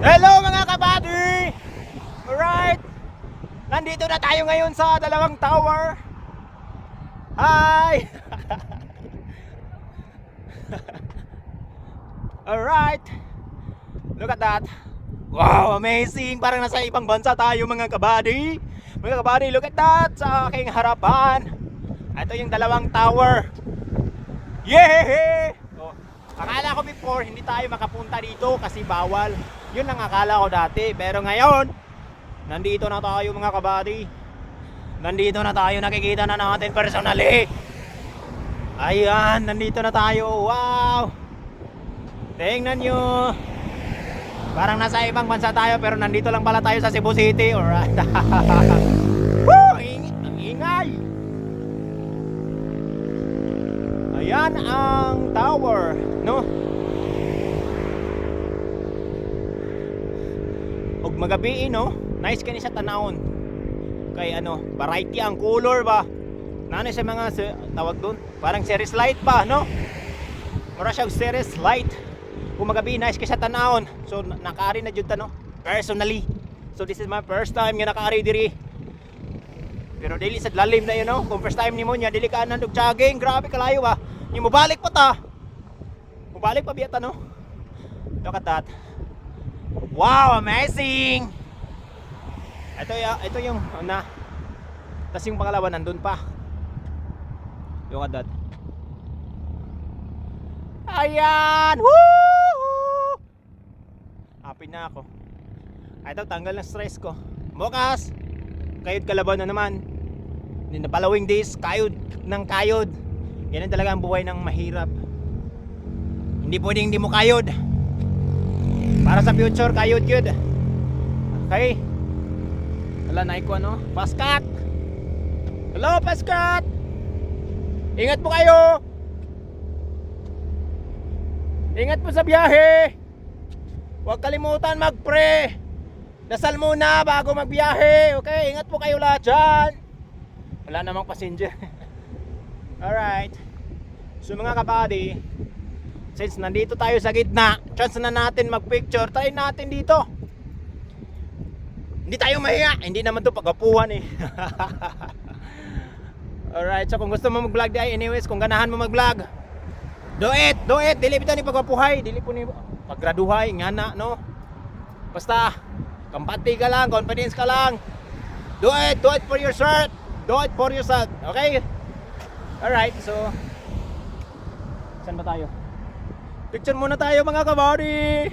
Hello mga kabady! Alright! Nandito na tayo ngayon sa dalawang tower. Hi! Alright! Look at that! Wow, amazing! Parang nasa ibang bansa tayo mga kabady. Mga kabady, look at that! Sa aking harapan. Ito yung dalawang tower. Yay! Oh, akala ko before hindi tayo makapunta dito kasi bawal. Yun ang akala ko dati. Pero ngayon, nandito na tayo mga kabady. Nandito na tayo, nakikita na natin personally. Ayan, nandito na tayo. Wow! Tingnan nyo. Parang nasa ibang bansa tayo pero nandito lang pala tayo sa Cebu City. Alright. Woo! Ang ingay. Ayan ang tower, no? Og magabi, no? Nice kani sa tanawon. Kay ano, variety ang color ba? Nano sa mga tawag doon? Parang series light ba, no? Mura siya series light. Kung magabi, nice kay sa tanawon. So nakaari na jud ta, no? Personally. So this is my first time nga nakaari diri. Pero dili sa lalim na yun, no? Kung first time nimo nya, dili ka nandog jogging, grabe kalayo ba? Yung mabalik pa ta. Mabalik pa biyata, no? Look at that. Wow, amazing! Ito yung una. Tapos yung pangalawa nandun pa. Look at that. Ayan! Woo! Happy na ako. Ito, tanggal ng stress ko. Bukas, kayod kalaban na naman. In the following days, kayod ng kayod. Yan talaga ang buhay ng mahirap. Hindi pwedeng hindi mo kayod. Para sa future, kayod yun. Okay. Wala na ko ano. Paskat. Hello, Paskat. Ingat po kayo. Ingat po sa biyahe. Huwag kalimutan mag-pray. Dasal muna bago magbiyahe. Okay, ingat po kayo lahat dyan. Wala namang passenger. Alright. So mga kabady, since nandito tayo sa gitna, chance na natin mag-picture. Try natin dito. Hindi tayo mahiya. Hindi naman to pagapuhan eh. Alright, so kung gusto mo mag-vlog di anyways, kung ganahan mo mag-vlog, do it. Dili bitaw ni pagapuhay, dili po ni paggraduhay nga na, no? Basta kampati ka lang, confidence ka lang. Do it for your shirt. Do it for yourself. Okay? Alright, so saan ba tayo? Picture muna tayo mga kabady.